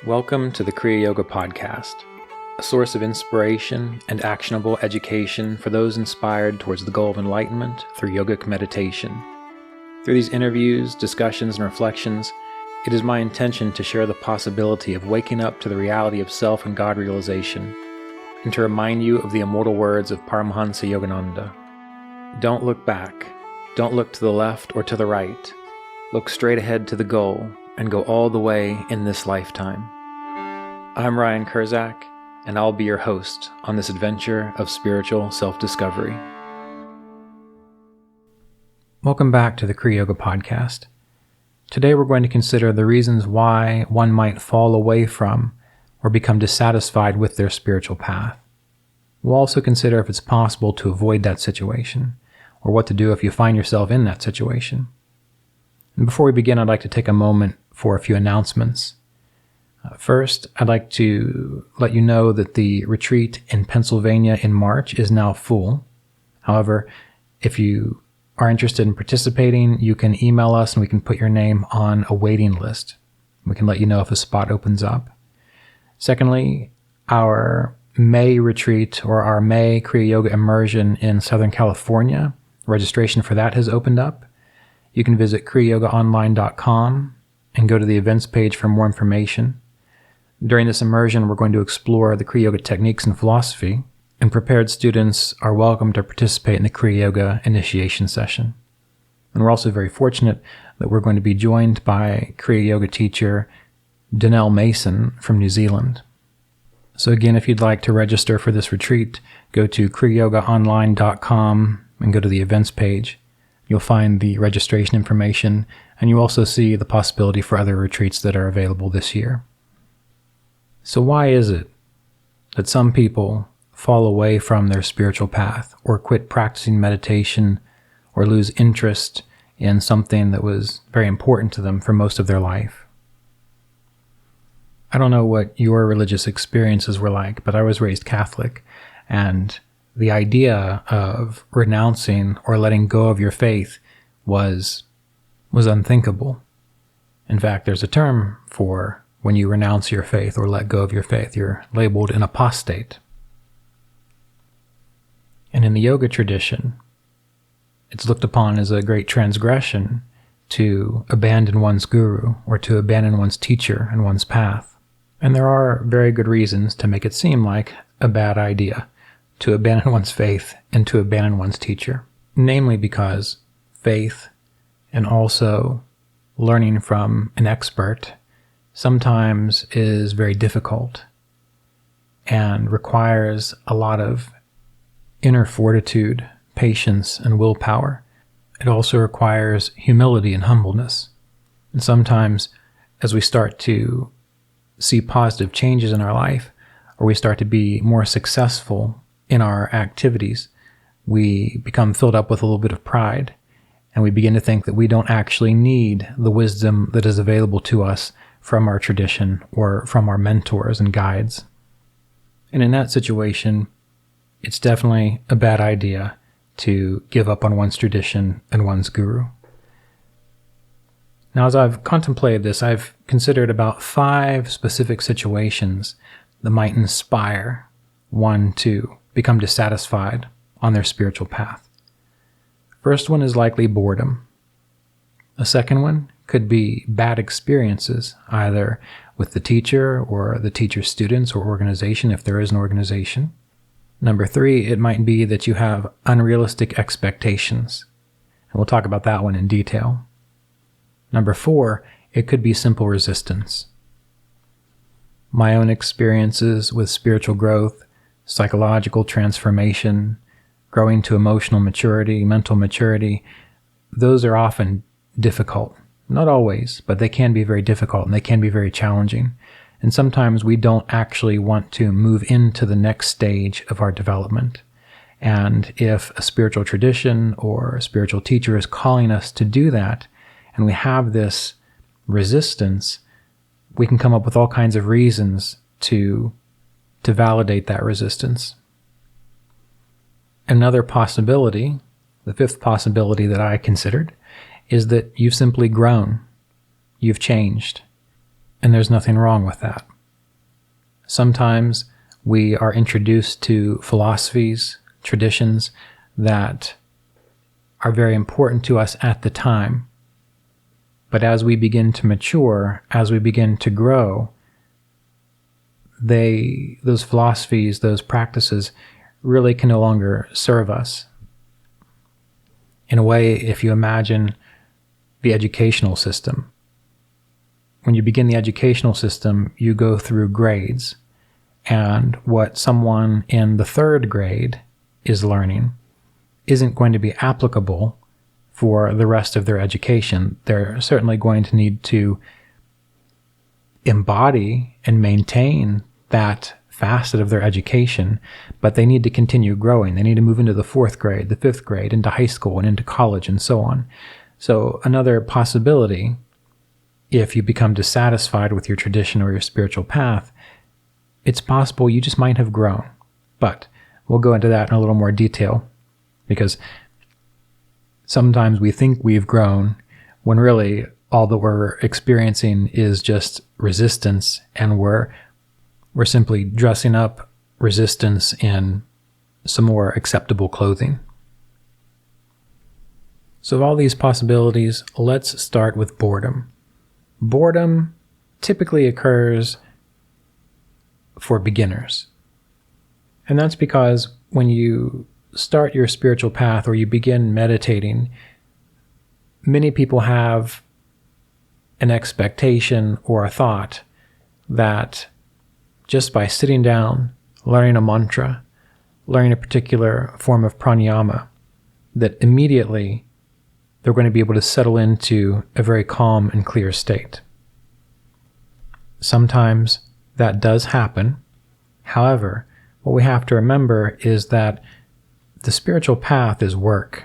Welcome to the Kriya Yoga Podcast, a source of inspiration and actionable education for those inspired towards the goal of enlightenment through yogic meditation. Through these interviews, discussions, and reflections, it is my intention to share the possibility of waking up to the reality of self and God realization, and to remind you of the immortal words of Paramahansa Yogananda. Don't look back. Don't look to the left or to the right. Look straight ahead to the goal and go all the way in this lifetime. I'm Ryan Kurczak, and I'll be your host on this adventure of spiritual self-discovery. Welcome back to the Kriya Yoga Podcast. Today we're going to consider the reasons why one might fall away from or become dissatisfied with their spiritual path. We'll also consider if it's possible to avoid that situation, or what to do if you find yourself in that situation. And before we begin, I'd like to take a moment for a few announcements. First, I'd like to let you know that the retreat in Pennsylvania in March is now full. However, if you are interested in participating, you can email us and we can put your name on a waiting list. We can let you know if a spot opens up. Secondly, our May retreat, or our May Kriya Yoga immersion in Southern California, registration for that has opened up. You can visit kriyayogaonline.com and go to the events page for more information. During this immersion, we're going to explore the Kriya Yoga techniques and philosophy, and prepared students are welcome to participate in the Kriya Yoga initiation session. And we're also very fortunate that we're going to be joined by Kriya Yoga teacher Danelle Mason from New Zealand. So again, if you'd like to register for this retreat, go to kriyayogaonline.com and go to the events page. You'll find the registration information, and you also see the possibility for other retreats that are available this year. So why is it that some people fall away from their spiritual path, or quit practicing meditation, or lose interest in something that was very important to them for most of their life? I don't know what your religious experiences were like, but I was raised Catholic, and the idea of renouncing or letting go of your faith was unthinkable. In fact, there's a term for when you renounce your faith or let go of your faith. You're labeled an apostate. And in the yoga tradition, it's looked upon as a great transgression to abandon one's guru or to abandon one's teacher and one's path. And there are very good reasons to make it seem like a bad idea to abandon one's faith and to abandon one's teacher. Namely because faith and also learning from an expert sometimes is very difficult and requires a lot of inner fortitude, patience, and willpower. It also requires humility and humbleness. And sometimes as we start to see positive changes in our life, or we start to be more successful in our activities, we become filled up with a little bit of pride, and we begin to think that we don't actually need the wisdom that is available to us from our tradition or from our mentors and guides. And in that situation, it's definitely a bad idea to give up on one's tradition and one's guru. Now, as I've contemplated this, I've considered about 5 specific situations that might inspire one to become dissatisfied on their spiritual path. First one is likely boredom. A second one could be bad experiences, either with the teacher or the teacher's students or organization, if there is an organization. Number 3, it might be that you have unrealistic expectations. And we'll talk about that one in detail. Number 4, it could be simple resistance. My own experiences with spiritual growth, psychological transformation, growing to emotional maturity, mental maturity, those are often difficult. Not always, but they can be very difficult and they can be very challenging. And sometimes we don't actually want to move into the next stage of our development. And if a spiritual tradition or a spiritual teacher is calling us to do that, and we have this resistance, we can come up with all kinds of reasons to validate that resistance. Another possibility, the 5th possibility that I considered, is that you've simply grown, you've changed, and there's nothing wrong with that. Sometimes we are introduced to philosophies, traditions that are very important to us at the time. But as we begin to mature, as we begin to grow, those philosophies, those practices really can no longer serve us. In a way, if you imagine the educational system, when you begin the educational system, you go through grades. And what someone in the 3rd grade is learning isn't going to be applicable for the rest of their education. They're certainly going to need to embody and maintain that facet of their education, but they need to continue growing. They need to move into the 4th grade, the 5th grade, into high school and into college and so on. So another possibility, if you become dissatisfied with your tradition or your spiritual path, it's possible you just might have grown. But we'll go into that in a little more detail, because sometimes we think we've grown when really all that we're experiencing is just resistance, and we're simply dressing up resistance in some more acceptable clothing. So of all these possibilities, let's start with boredom. Boredom typically occurs for beginners. And that's because when you start your spiritual path or you begin meditating, many people have an expectation or a thought that just by sitting down, learning a mantra, learning a particular form of pranayama, that immediately they're going to be able to settle into a very calm and clear state. Sometimes that does happen. However, what we have to remember is that the spiritual path is work.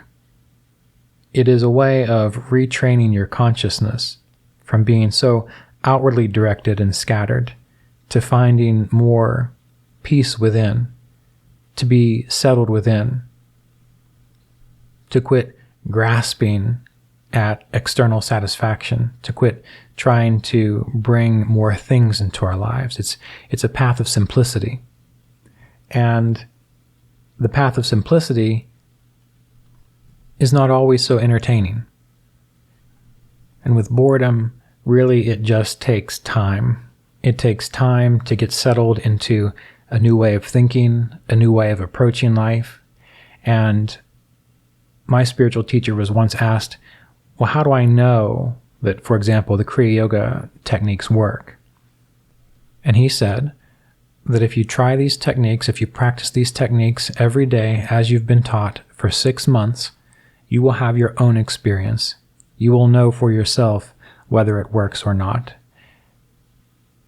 It is a way of retraining your consciousness from being so outwardly directed and scattered to finding more peace within, to be settled within, to quit grasping at external satisfaction, to quit trying to bring more things into our lives. It's a path of simplicity. And the path of simplicity is not always so entertaining. And with boredom, really it just takes time. It takes time to get settled into a new way of thinking, a new way of approaching life. And my spiritual teacher was once asked, well, how do I know that, for example, the Kriya Yoga techniques work? And he said that if you try these techniques, if you practice these techniques every day as you've been taught for 6 months, you will have your own experience. You will know for yourself whether it works or not.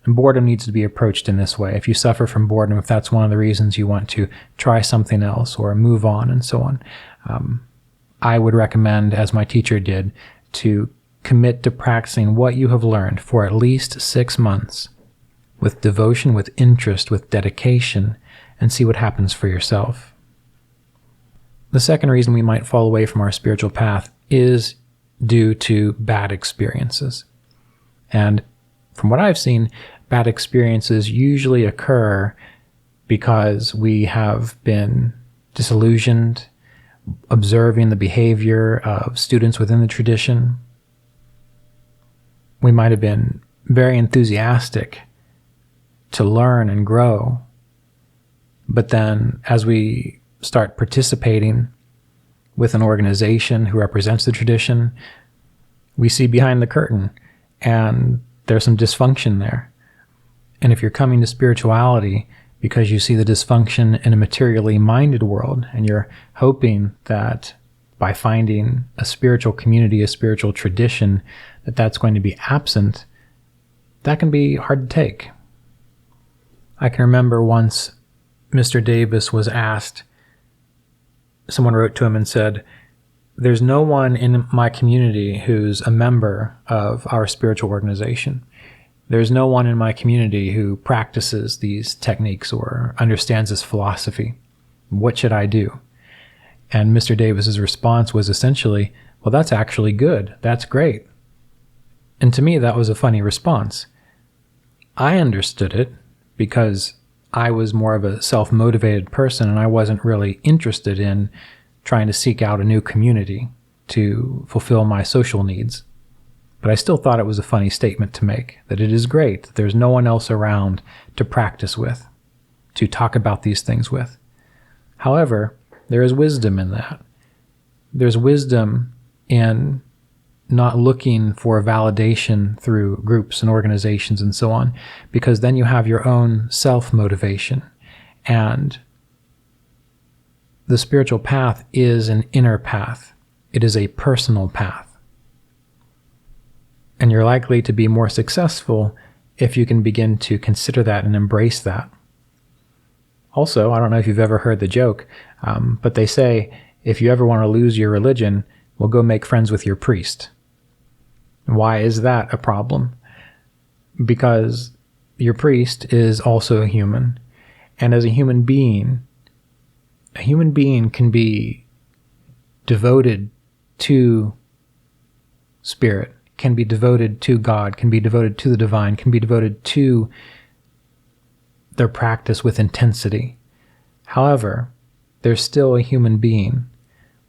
And boredom needs to be approached in this way. If you suffer from boredom, if that's one of the reasons you want to try something else or move on and so on, I would recommend, as my teacher did, to commit to practicing what you have learned for at least 6 months with devotion, with interest, with dedication, and see what happens for yourself. The second reason we might fall away from our spiritual path is due to bad experiences. And from what I've seen, bad experiences usually occur because we have been disillusioned, observing the behavior of students within the tradition. We might have been very enthusiastic to learn and grow, but then as we start participating with an organization who represents the tradition, we see behind the curtain, and there's some dysfunction there. And if you're coming to spirituality because you see the dysfunction in a materially minded world, and you're hoping that by finding a spiritual community, a spiritual tradition, that's going to be absent, that can be hard to take. I can remember once Mr. Davis was asked, someone wrote to him and said, there's no one in my community who's a member of our spiritual organization. There's no one in my community who practices these techniques or understands this philosophy. What should I do? And Mr. Davis's response was essentially, well, that's actually good. That's great. And to me, that was a funny response. I understood it because I was more of a self-motivated person and I wasn't really interested in trying to seek out a new community to fulfill my social needs. But I still thought it was a funny statement to make, that it is great that there's no one else around to practice with, to talk about these things with. However, there is wisdom in that. There's wisdom in not looking for validation through groups and organizations and so on, because then you have your own self-motivation. And the spiritual path is an inner path. It is a personal path. And you're likely to be more successful if you can begin to consider that and embrace that. Also, I don't know if you've ever heard the joke, but they say, if you ever want to lose your religion, well, go make friends with your priest. Why is that a problem? Because your priest is also a human. And as a human being can be devoted to spirit, can be devoted to God, can be devoted to the divine, can be devoted to their practice with intensity. However, they're still a human being,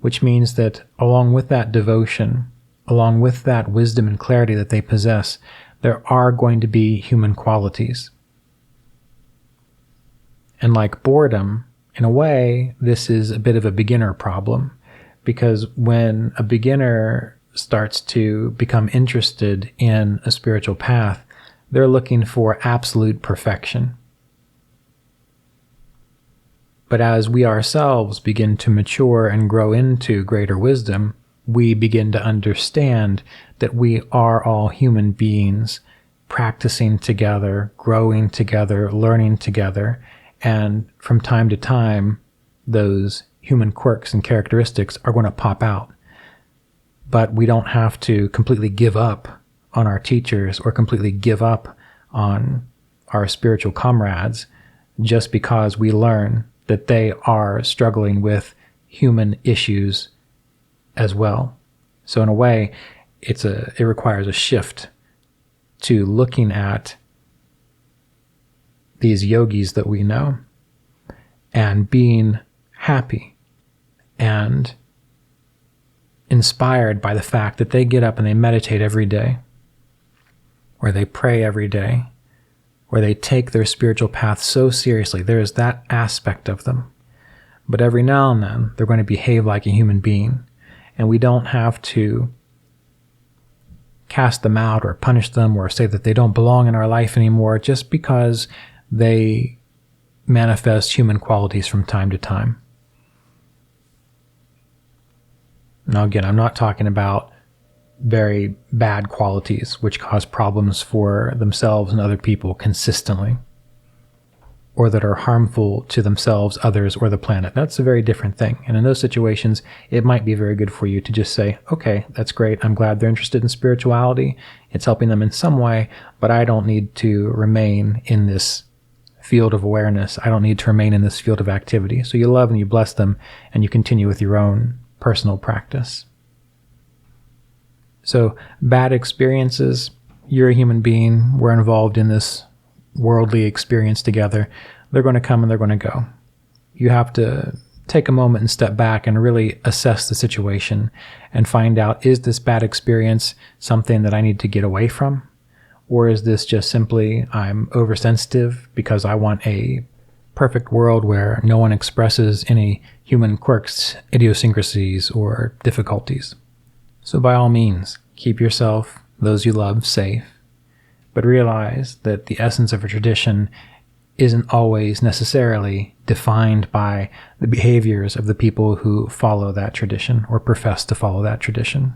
which means that along with that devotion, along with that wisdom and clarity that they possess, there are going to be human qualities. And like boredom, in a way, this is a bit of a beginner problem, because when a beginner starts to become interested in a spiritual path, they're looking for absolute perfection. But as we ourselves begin to mature and grow into greater wisdom, we begin to understand that we are all human beings practicing together, growing together, learning together, and from time to time, those human quirks and characteristics are going to pop out. But we don't have to completely give up on our teachers or completely give up on our spiritual comrades just because we learn that they are struggling with human issues as well. So in a way, it requires a shift to looking at these yogis that we know and being happy and inspired by the fact that they get up and they meditate every day, or they pray every day, or they take their spiritual path so seriously. There is that aspect of them. But every now and then, they're going to behave like a human being, and we don't have to cast them out or punish them or say that they don't belong in our life anymore just because they manifest human qualities from time to time. Now again, I'm not talking about very bad qualities which cause problems for themselves and other people consistently, or that are harmful to themselves, others, or the planet. That's a very different thing. And in those situations, it might be very good for you to just say, okay, that's great. I'm glad they're interested in spirituality. It's helping them in some way, but I don't need to remain in this field of awareness. I don't need to remain in this field of activity. So you love and you bless them, and you continue with your own personal practice. So bad experiences, you're a human being, we're involved in this worldly experience together. They're going to come and they're going to go. You have to take a moment and step back and really assess the situation and find out, is this bad experience something that I need to get away from? Or is this just simply I'm oversensitive because I want a perfect world where no one expresses any human quirks, idiosyncrasies, or difficulties? So by all means, keep yourself, those you love, safe, but realize that the essence of a tradition isn't always necessarily defined by the behaviors of the people who follow that tradition or profess to follow that tradition.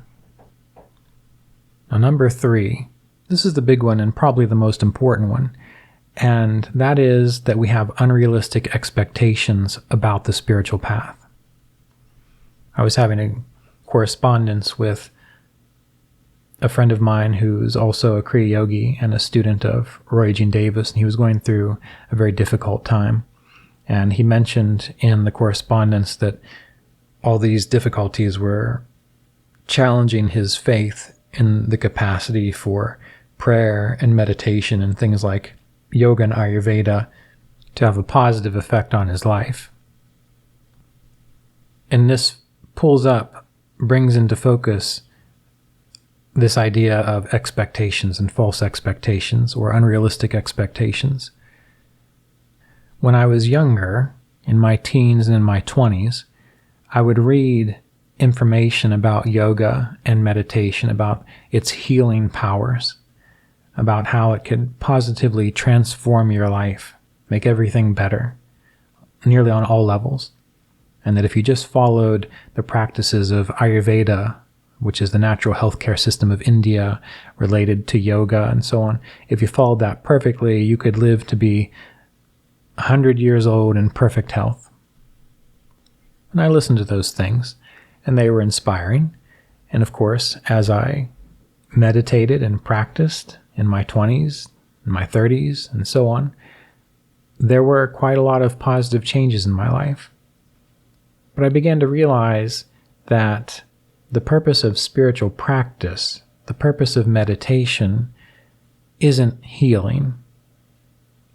Now, number 3, this is the big one and probably the most important one, and that is that we have unrealistic expectations about the spiritual path. I was having a correspondence with a friend of mine who's also a Kriya yogi and a student of Roy Eugene Davis, and he was going through a very difficult time. And he mentioned in the correspondence that all these difficulties were challenging his faith in the capacity for prayer and meditation and things like, yoga and Ayurveda to have a positive effect on his life. And this brings into focus this idea of expectations and false expectations or unrealistic expectations. When I was younger, in my teens and in my 20s, I would read information about yoga and meditation, about its healing powers, about how it could positively transform your life, make everything better, nearly on all levels. And that if you just followed the practices of Ayurveda, which is the natural healthcare system of India related to yoga and so on, if you followed that perfectly, you could live to be 100 years old in perfect health. And I listened to those things, and they were inspiring. And of course, as I meditated and practiced in my 20s, in my 30s, and so on, there were quite a lot of positive changes in my life. But I began to realize that the purpose of spiritual practice, the purpose of meditation, isn't healing.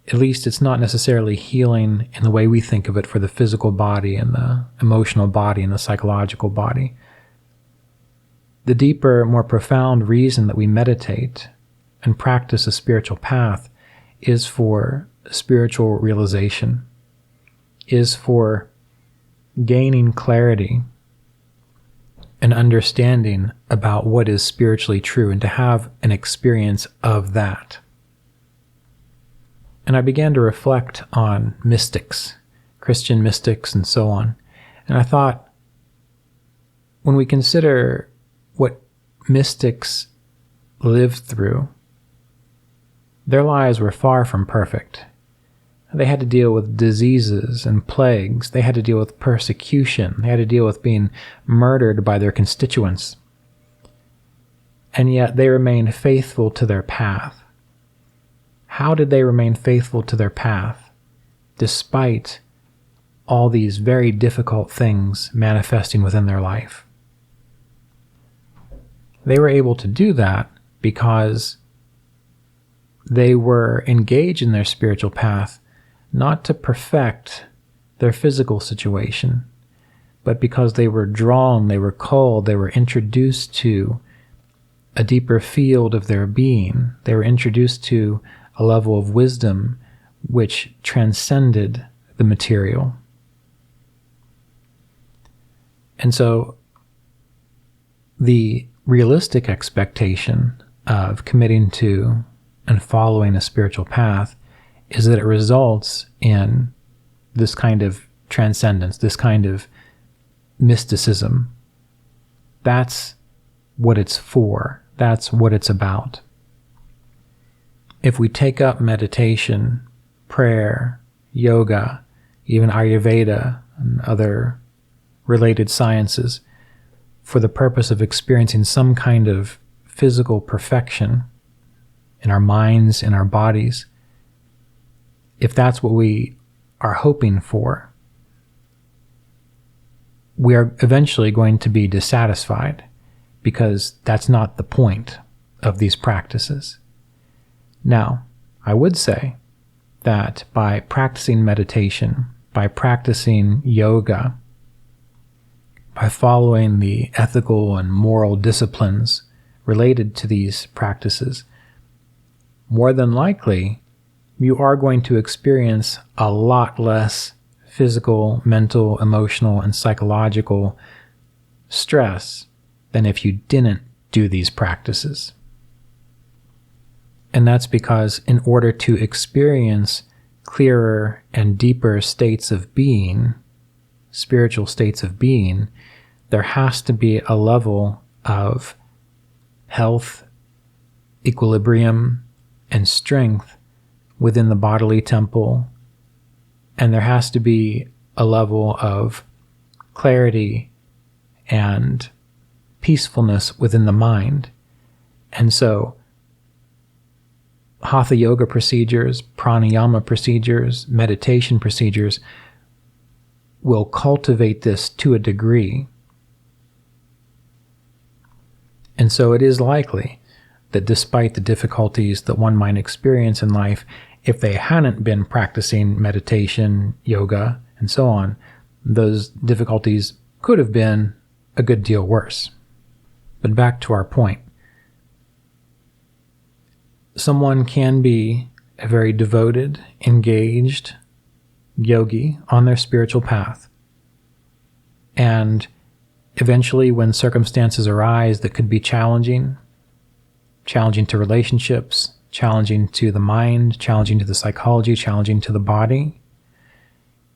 At least it's not necessarily healing in the way we think of it for the physical body and the emotional body and the psychological body. The deeper, more profound reason that we meditate and practice a spiritual path is for spiritual realization, is for gaining clarity and understanding about what is spiritually true and to have an experience of that. And I began to reflect on mystics, Christian mystics and so on. And I thought, when we consider what mystics lived through, their lives were far from perfect. They had to deal with diseases and plagues. They had to deal with persecution. They had to deal with being murdered by their constituents. And yet they remained faithful to their path. How did they remain faithful to their path despite all these very difficult things manifesting within their life? They were able to do that because they were engaged in their spiritual path not to perfect their physical situation, but because they were drawn, they were called, they were introduced to a deeper field of their being. They were introduced to a level of wisdom which transcended the material. And so the realistic expectation of committing to and following a spiritual path is that it results in this kind of transcendence, this kind of mysticism. That's what it's for. That's what it's about. If we take up meditation, prayer, yoga, even Ayurveda and other related sciences for the purpose of experiencing some kind of physical perfection in our minds, in our bodies, if that's what we are hoping for, we are eventually going to be dissatisfied because that's not the point of these practices. Now, I would say that by practicing meditation, by practicing yoga, by following the ethical and moral disciplines related to these practices, more than likely, you are going to experience a lot less physical, mental, emotional, and psychological stress than if you didn't do these practices. And that's because in order to experience clearer and deeper states of being, spiritual states of being, there has to be a level of health, equilibrium, and strength within the bodily temple, and there has to be a level of clarity and peacefulness within the mind. And so hatha yoga procedures, pranayama procedures, meditation procedures will cultivate this to a degree. And so it is likely that despite the difficulties that one might experience in life, if they hadn't been practicing meditation, yoga, and so on, those difficulties could have been a good deal worse. But back to our point. Someone can be a very devoted, engaged yogi on their spiritual path. And eventually, when circumstances arise that could be challenging to relationships, challenging to the mind, challenging to the psychology, challenging to the body,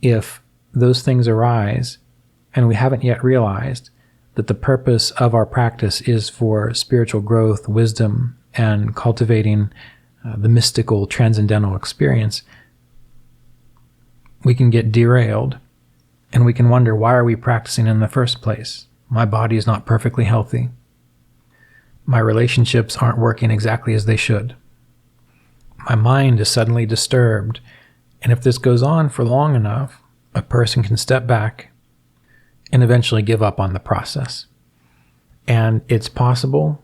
if those things arise and we haven't yet realized that the purpose of our practice is for spiritual growth, wisdom, and cultivating the mystical, transcendental experience, we can get derailed and we can wonder, why are we practicing in the first place? My body is not perfectly healthy. My relationships aren't working exactly as they should. My mind is suddenly disturbed. And if this goes on for long enough, a person can step back and eventually give up on the process. And it's possible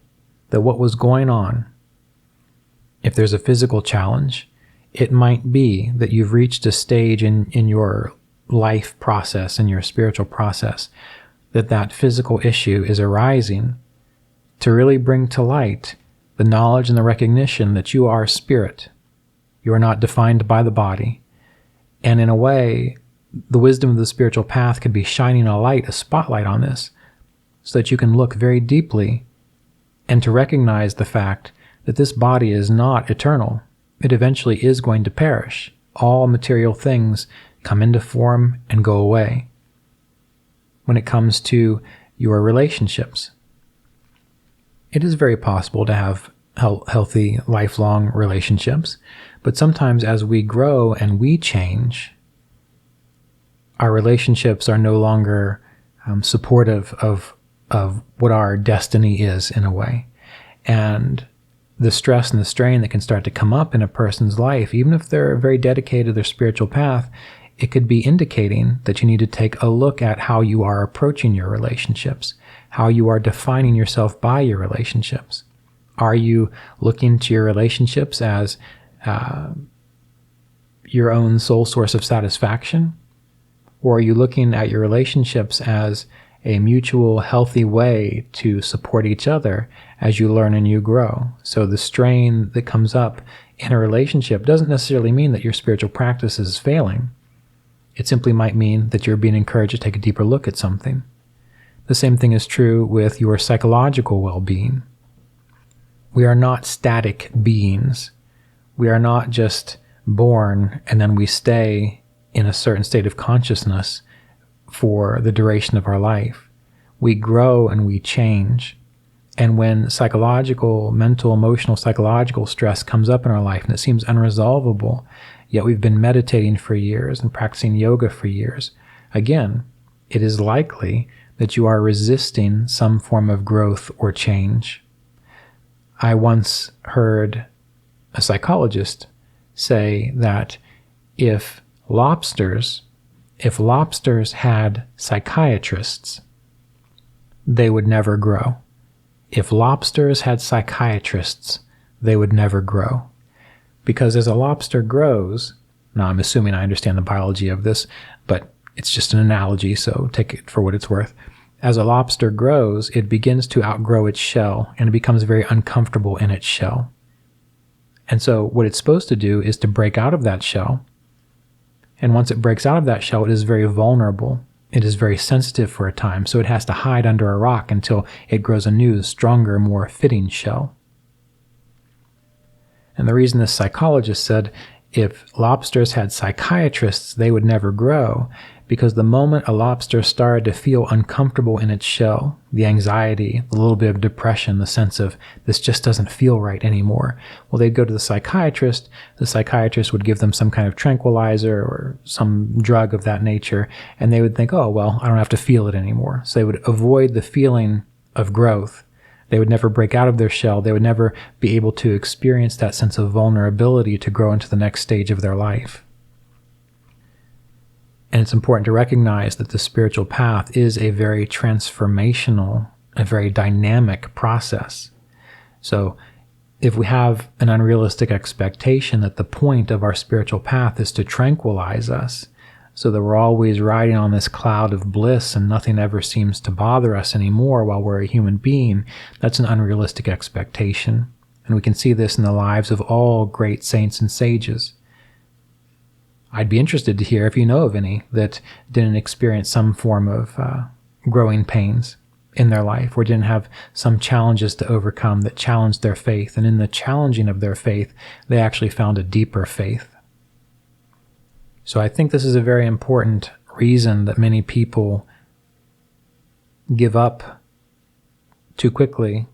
that what was going on, if there's a physical challenge, it might be that you've reached a stage in your life process, in your spiritual process, that physical issue is arising to really bring to light the knowledge and the recognition that you are spirit. You are not defined by the body. And in a way, the wisdom of the spiritual path could be shining a spotlight on this, so that you can look very deeply and to recognize the fact that this body is not eternal. It eventually is going to perish. All material things come into form and go away. When it comes to your relationships, it is very possible to have healthy, lifelong relationships, but sometimes as we grow and we change, our relationships are no longer supportive of what our destiny is, in a way. And the stress and the strain that can start to come up in a person's life, even if they're very dedicated to their spiritual path, it could be indicating that you need to take a look at how you are approaching your relationships, how you are defining yourself by your relationships. Are you looking to your relationships as your own sole source of satisfaction? Or are you looking at your relationships as a mutual, healthy way to support each other as you learn and you grow? So the strain that comes up in a relationship doesn't necessarily mean that your spiritual practice is failing. It simply might mean that you're being encouraged to take a deeper look at something. The same thing is true with your psychological well-being. We are not static beings. We are not just born and then we stay in a certain state of consciousness for the duration of our life. We grow and we change. And when psychological, mental, emotional, psychological stress comes up in our life and it seems unresolvable, yet we've been meditating for years and practicing yoga for years, again, it is likely that you are resisting some form of growth or change. I once heard a psychologist say that if lobsters had psychiatrists, they would never grow. If lobsters had psychiatrists, they would never grow. Because as a lobster grows, now I'm assuming I understand the biology of this, but it's just an analogy, so take it for what it's worth. As a lobster grows, it begins to outgrow its shell, and it becomes very uncomfortable in its shell. And so what it's supposed to do is to break out of that shell. And once it breaks out of that shell, it is very vulnerable. It is very sensitive for a time, so it has to hide under a rock until it grows a new, stronger, more fitting shell. And the reason this psychologist said if lobsters had psychiatrists, they would never grow, because the moment a lobster started to feel uncomfortable in its shell, the anxiety, the little bit of depression, the sense of this just doesn't feel right anymore, well, they'd go to the psychiatrist would give them some kind of tranquilizer or some drug of that nature, and they would think, oh, well, I don't have to feel it anymore. So they would avoid the feeling of growth. They would never break out of their shell. They would never be able to experience that sense of vulnerability to grow into the next stage of their life. And it's important to recognize that the spiritual path is a very transformational, a very dynamic process. So if we have an unrealistic expectation that the point of our spiritual path is to tranquilize us, so that we're always riding on this cloud of bliss and nothing ever seems to bother us anymore while we're a human being, that's an unrealistic expectation. And we can see this in the lives of all great saints and sages. I'd be interested to hear if you know of any that didn't experience some form of growing pains in their life, or didn't have some challenges to overcome that challenged their faith. And in the challenging of their faith, they actually found a deeper faith. So I think this is a very important reason that many people give up too quickly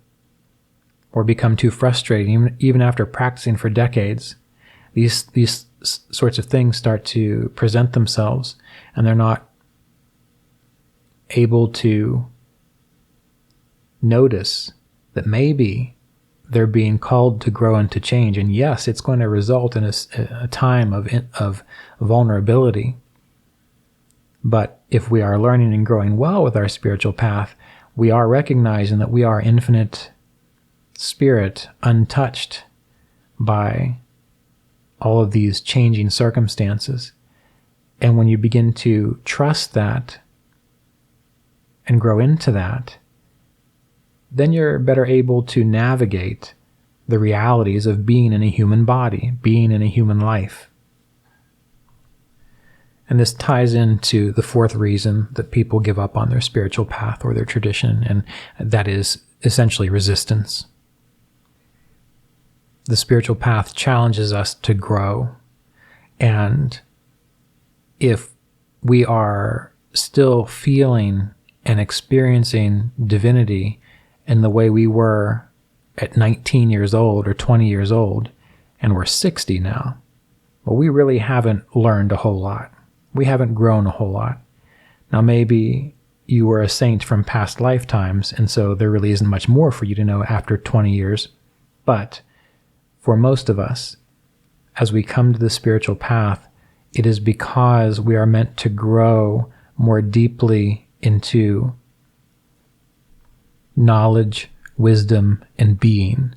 or become too frustrated, even after practicing for decades. These sorts of things start to present themselves, and they're not able to notice that maybe they're being called to grow and to change. And yes, it's going to result in a time of vulnerability. But if we are learning and growing well with our spiritual path, we are recognizing that we are infinite spirit, untouched by all of these changing circumstances. And when you begin to trust that and grow into that, then you're better able to navigate the realities of being in a human body, being in a human life. And this ties into the fourth reason that people give up on their spiritual path or their tradition, and that is essentially resistance. The spiritual path challenges us to grow, and if we are still feeling and experiencing divinity in the way we were at 19 years old or 20 years old, and we're 60 now, well, we really haven't learned a whole lot. We haven't grown a whole lot. Now, maybe you were a saint from past lifetimes, and so there really isn't much more for you to know after 20 years. But for most of us, as we come to the spiritual path, it is because we are meant to grow more deeply into knowledge, wisdom, and being.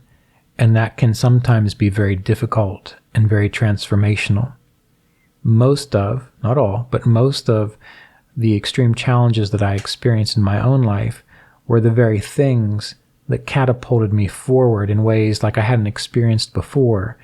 And that can sometimes be very difficult and very transformational. Most of, not all, but most of the extreme challenges that I experienced in my own life were the very things that catapulted me forward in ways like I hadn't experienced before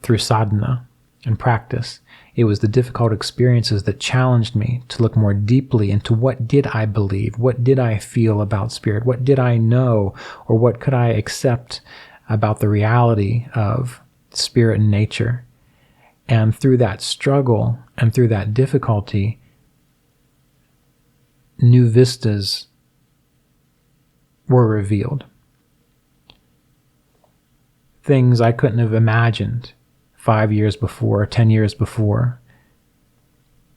through sadhana and practice. It was the difficult experiences that challenged me to look more deeply into what did I believe, what did I feel about spirit, what did I know, or what could I accept about the reality of spirit and nature. And through that struggle and through that difficulty, new vistas were revealed. Things I couldn't have imagined 5 years before, 10 years before,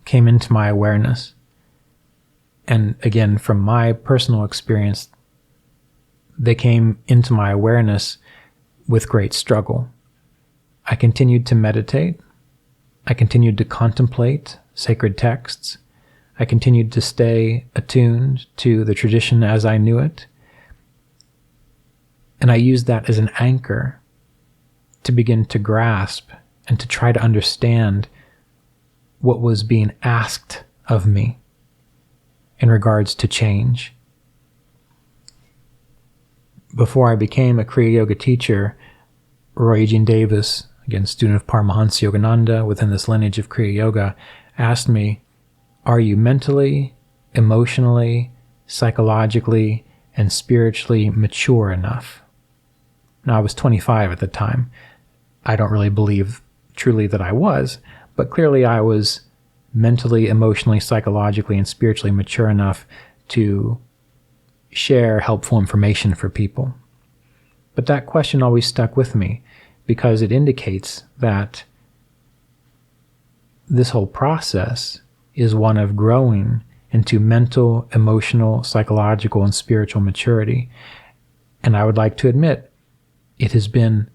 came into my awareness. And again, from my personal experience, they came into my awareness with great struggle. I continued to meditate. I continued to contemplate sacred texts. I continued to stay attuned to the tradition as I knew it. And I used that as an anchor to begin to grasp and to try to understand what was being asked of me in regards to change. Before I became a Kriya Yoga teacher, Roy Eugene Davis, again, student of Paramahansa Yogananda within this lineage of Kriya Yoga, asked me, are you mentally, emotionally, psychologically, and spiritually mature enough? Now, I was 25 at the time. I don't really believe truly that I was, but clearly I was mentally, emotionally, psychologically, and spiritually mature enough to share helpful information for people. But that question always stuck with me because it indicates that this whole process is one of growing into mental, emotional, psychological, and spiritual maturity. And I would like to admit it has been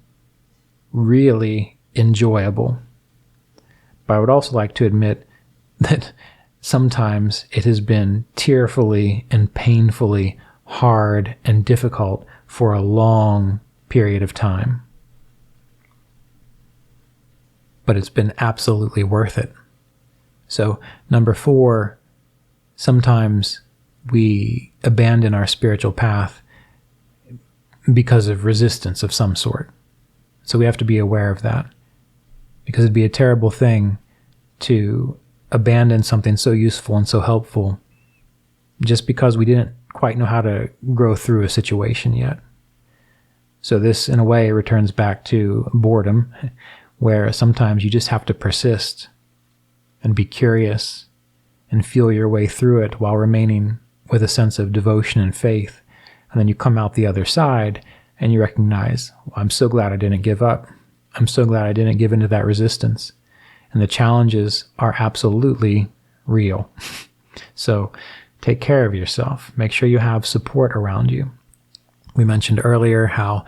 really enjoyable. But I would also like to admit that sometimes it has been tearfully and painfully hard and difficult for a long period of time. But it's been absolutely worth it. So, number 4, sometimes we abandon our spiritual path because of resistance of some sort. So we have to be aware of that, because it'd be a terrible thing to abandon something so useful and so helpful just because we didn't quite know how to grow through a situation yet. So this, in a way, returns back to boredom, where sometimes you just have to persist and be curious and feel your way through it while remaining with a sense of devotion and faith. And then you come out the other side and you recognize, well, I'm so glad I didn't give up. I'm so glad I didn't give into that resistance. And the challenges are absolutely real. So take care of yourself. Make sure you have support around you. We mentioned earlier how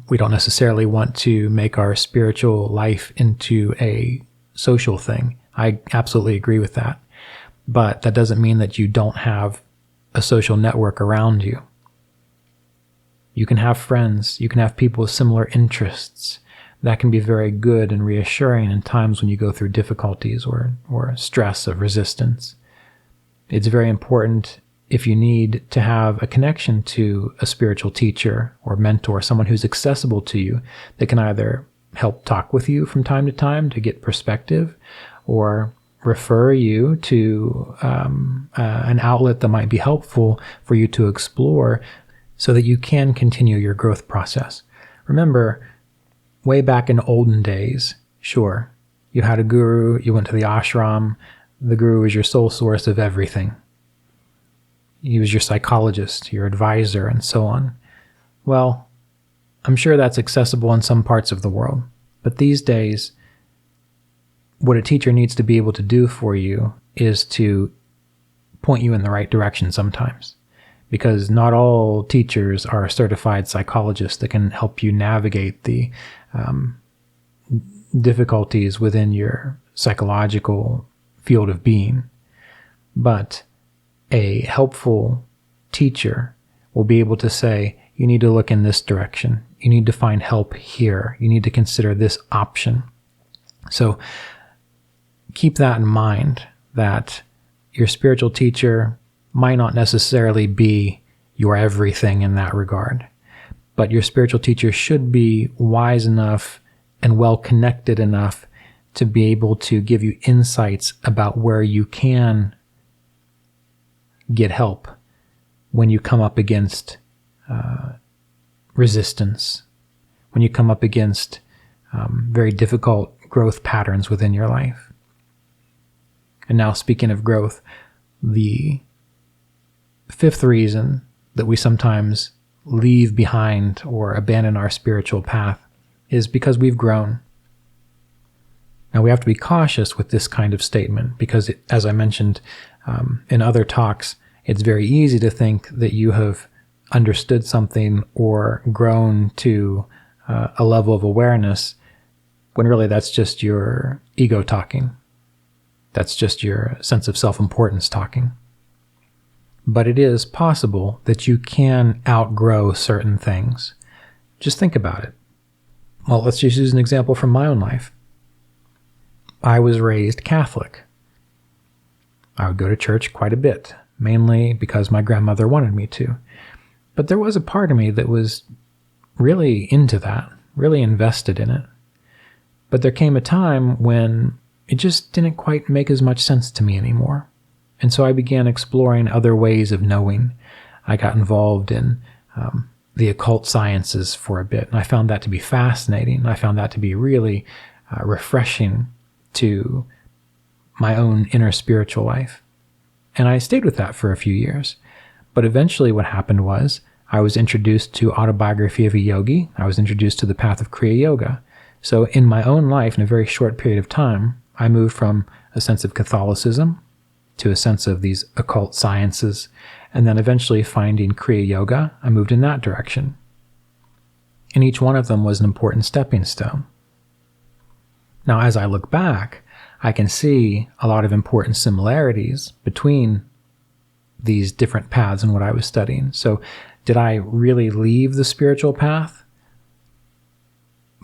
we don't necessarily want to make our spiritual life into a social thing. I absolutely agree with that. But that doesn't mean that you don't have a social network around you. You can have friends. You can have people with similar interests. That can be very good and reassuring in times when you go through difficulties or stress of resistance. It's very important, if you need to have a connection to a spiritual teacher or mentor, someone who's accessible to you, that can either help talk with you from time to time to get perspective, or refer you to an outlet that might be helpful for you to explore so that you can continue your growth process. Remember, way back in olden days, sure, you had a guru, you went to the ashram, the guru was your sole source of everything. He was your psychologist, your advisor, and so on. Well, I'm sure that's accessible in some parts of the world. But these days, what a teacher needs to be able to do for you is to point you in the right direction sometimes. Because not all teachers are certified psychologists that can help you navigate the difficulties within your psychological field of being. But a helpful teacher will be able to say, you need to look in this direction. You need to find help here. You need to consider this option. So keep that in mind, that your spiritual teacher might not necessarily be your everything in that regard, but your spiritual teacher should be wise enough and well connected enough to be able to give you insights about where you can get help when you come up against resistance, when you come up against very difficult growth patterns within your life. And now, speaking of growth, the 5th reason that we sometimes leave behind or abandon our spiritual path is because we've grown. Now, we have to be cautious with this kind of statement because, as I mentioned in other talks, it's very easy to think that you have understood something or grown to a level of awareness, when really that's just your ego talking. That's just your sense of self-importance talking. But it is possible that you can outgrow certain things. Just think about it. Well, let's just use an example from my own life. I was raised Catholic. I would go to church quite a bit, mainly because my grandmother wanted me to. But there was a part of me that was really into that, really invested in it. But there came a time when it just didn't quite make as much sense to me anymore. And so I began exploring other ways of knowing. I got involved in the occult sciences for a bit, and I found that to be fascinating. I found that to be really refreshing to my own inner spiritual life. And I stayed with that for a few years. But eventually what happened was I was introduced to Autobiography of a Yogi. I was introduced to the path of Kriya Yoga. So in my own life, in a very short period of time, I moved from a sense of Catholicism to a sense of these occult sciences, and then eventually finding Kriya Yoga, I moved in that direction. And each one of them was an important stepping stone. Now, as I look back, I can see a lot of important similarities between these different paths and what I was studying. So did I really leave the spiritual path?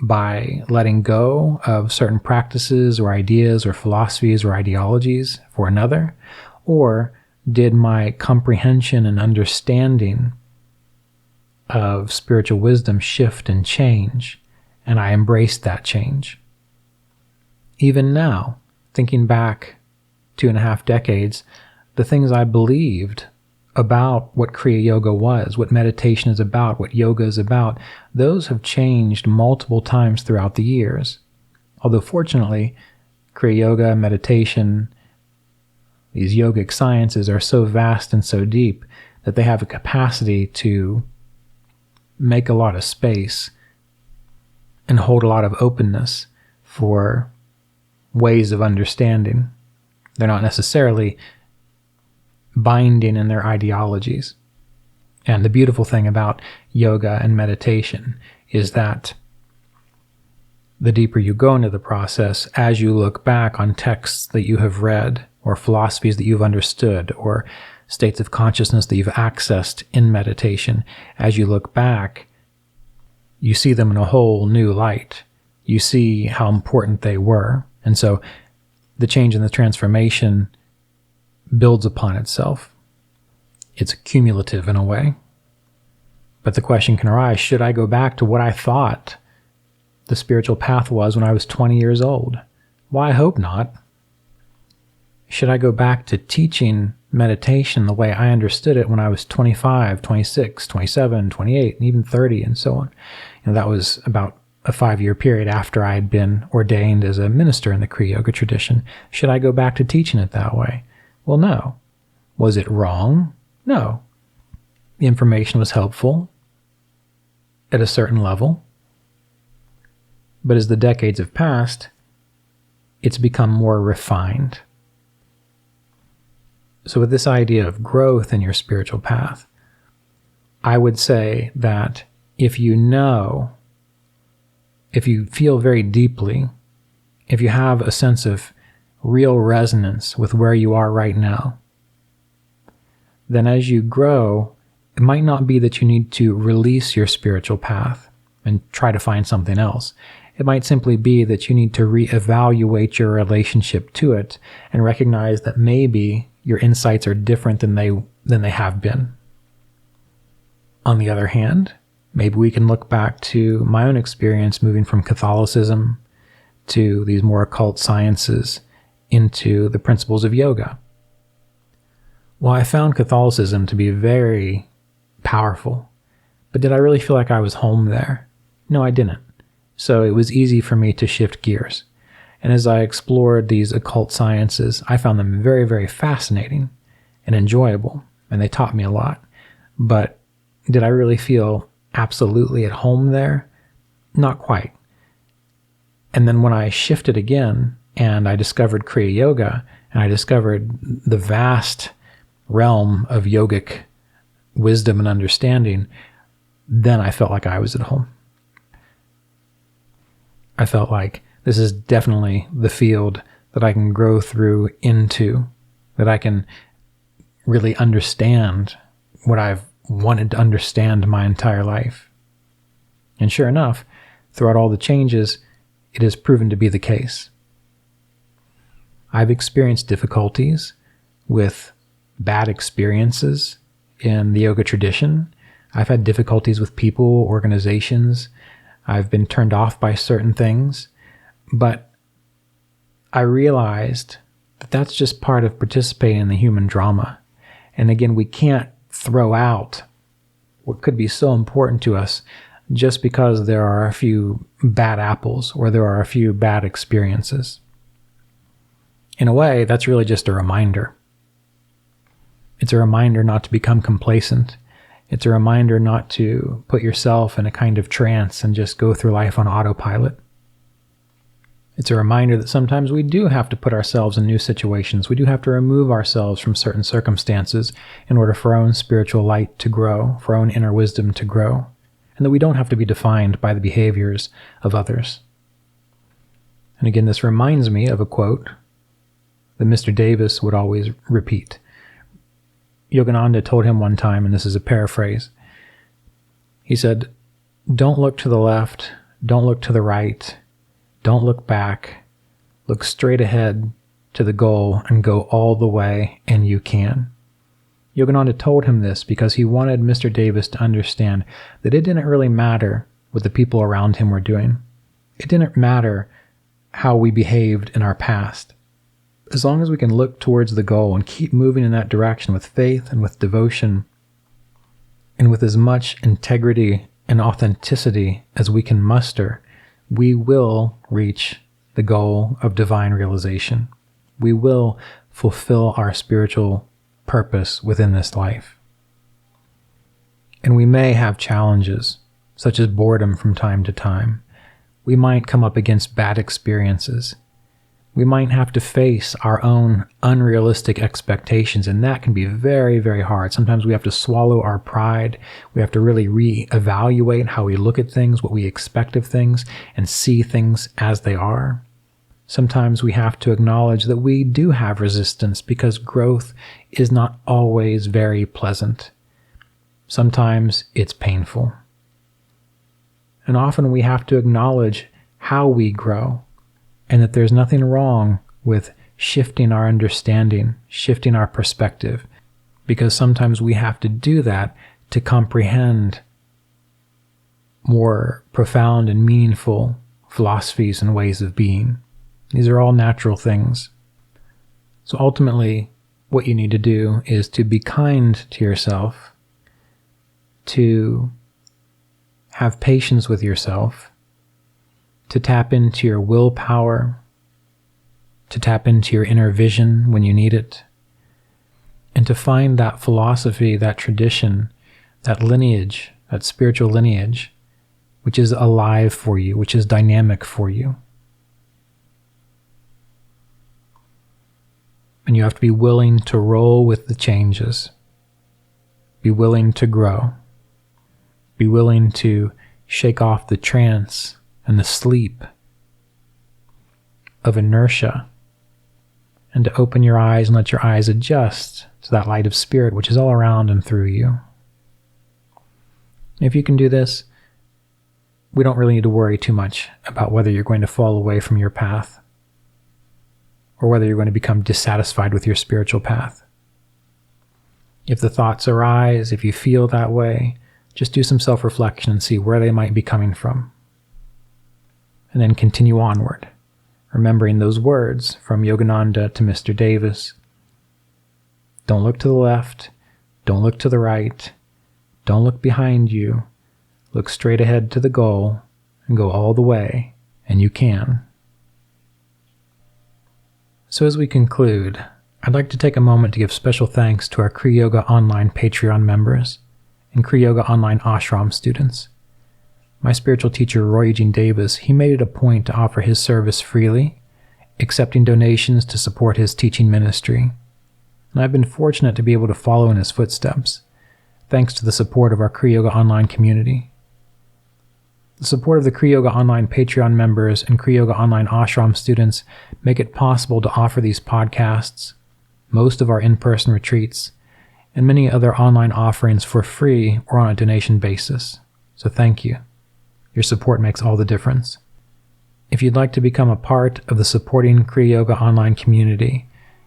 by letting go of certain practices or ideas or philosophies or ideologies for another? Or did my comprehension and understanding of spiritual wisdom shift and change, and I embraced that change? Even now, thinking back 2.5 decades, the things I believed about what Kriya Yoga was, what meditation is about, what yoga is about, those have changed multiple times throughout the years. Although fortunately, Kriya Yoga, meditation, these yogic sciences are so vast and so deep that they have a capacity to make a lot of space and hold a lot of openness for ways of understanding. They're not necessarily binding in their ideologies. And the beautiful thing about yoga and meditation is that the deeper you go into the process, as you look back on texts that you have read, or philosophies that you've understood, or states of consciousness that you've accessed in meditation, as you look back, you see them in a whole new light. You see how important they were. And so the change and the transformation builds upon itself. It's cumulative in a way. But the question can arise, should I go back to what I thought the spiritual path was when I was 20 years old? Well, I hope not. Should I go back to teaching meditation the way I understood it when I was 25, 26, 27, 28, and even 30, and so on? That was about a 5-year period after I had been ordained as a minister in the Kriya Yoga tradition. Should I go back to teaching it that way? Well, no. Was it wrong? No. The information was helpful at a certain level. But as the decades have passed, it's become more refined. So with this idea of growth in your spiritual path, I would say that if you know, if you feel very deeply, if you have a sense of real resonance with where you are right now, then as you grow, it might not be that you need to release your spiritual path and try to find something else. It might simply be that you need to reevaluate your relationship to it and recognize that maybe your insights are different than they have been. On the other hand, maybe we can look back to my own experience moving from Catholicism to these more occult sciences into the principles of yoga. Well, I found Catholicism to be very powerful, but did I really feel like I was home there? No, I didn't. So it was easy for me to shift gears. And as I explored these occult sciences, I found them very, very fascinating and enjoyable, and they taught me a lot. But did I really feel absolutely at home there? Not quite. And then when I shifted again, and I discovered Kriya Yoga, and I discovered the vast realm of yogic wisdom and understanding, then I felt like I was at home. I felt like this is definitely the field that I can grow through into, that I can really understand what I've wanted to understand my entire life. And sure enough, throughout all the changes, it has proven to be the case. I've experienced difficulties with bad experiences in the yoga tradition. I've had difficulties with people, organizations. I've been turned off by certain things. But I realized that that's just part of participating in the human drama. And again, we can't throw out what could be so important to us just because there are a few bad apples or there are a few bad experiences. In a way, that's really just a reminder. It's a reminder not to become complacent. It's a reminder not to put yourself in a kind of trance and just go through life on autopilot. It's a reminder that sometimes we do have to put ourselves in new situations. We do have to remove ourselves from certain circumstances in order for our own spiritual light to grow, for our own inner wisdom to grow, and that we don't have to be defined by the behaviors of others. And again, this reminds me of a quote that Mr. Davis would always repeat. Yogananda told him one time, and this is a paraphrase, he said, "Don't look to the left, Don't look to the right. Don't look back. Look straight ahead to the goal and go all the way, and you can. Yogananda told him this because he wanted Mr. Davis to understand that it didn't really matter what the people around him were doing. It didn't matter how we behaved in our past. As long as we can look towards the goal and keep moving in that direction with faith and with devotion and with as much integrity and authenticity as we can muster, we will reach the goal of divine realization. We will fulfill our spiritual purpose within this life. And we may have challenges, such as boredom from time to time. We might come up against bad experiences. We might have to face our own unrealistic expectations, and that can be very, very hard. Sometimes we have to swallow our pride. We have to really reevaluate how we look at things, what we expect of things, and see things as they are. Sometimes we have to acknowledge that we do have resistance because growth is not always very pleasant. Sometimes it's painful. And often we have to acknowledge how we grow, and that there's nothing wrong with shifting our understanding, shifting our perspective, because sometimes we have to do that to comprehend more profound and meaningful philosophies and ways of being. These are all natural things. So ultimately, what you need to do is to be kind to yourself, to have patience with yourself, to tap into your willpower, to tap into your inner vision when you need it, and to find that philosophy, that tradition, that lineage, that spiritual lineage, which is alive for you, which is dynamic for you. And you have to be willing to roll with the changes, be willing to grow, be willing to shake off the trance and the sleep of inertia, and to open your eyes and let your eyes adjust to that light of spirit which is all around and through you. If you can do this, we don't really need to worry too much about whether you're going to fall away from your path or whether you're going to become dissatisfied with your spiritual path. If the thoughts arise, if you feel that way, just do some self-reflection and see where they might be coming from. And then continue onward, remembering those words from Yogananda to Mr. Davis. Don't look to the left, don't look to the right, don't look behind you, look straight ahead to the goal and go all the way, and you can. So as we conclude, I'd like to take a moment to give special thanks to our Kriya Yoga Online Patreon members and Kriya Yoga Online Ashram students. My spiritual teacher, Roy Eugene Davis, he made it a point to offer his service freely, accepting donations to support his teaching ministry. And I've been fortunate to be able to follow in his footsteps, thanks to the support of our Kriya Yoga Online community. The support of the Kriya Yoga Online Patreon members and Kriya Yoga Online Ashram students make it possible to offer these podcasts, most of our in-person retreats, and many other online offerings for free or on a donation basis. So thank you. Your support makes all the difference. If you'd like to become a part of the supporting Kriya Yoga Online community,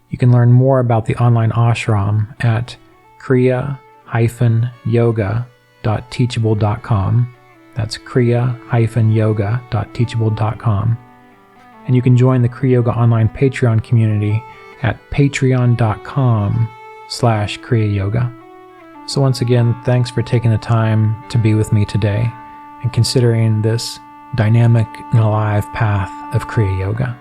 you can learn more about the online ashram at kriya-yoga.teachable.com. That's kriya-yoga.teachable.com. And you can join the Kriya Yoga Online Patreon community at patreon.com/Kriya Yoga. So once again, thanks for taking the time to be with me today and considering this dynamic and alive path of Kriya Yoga.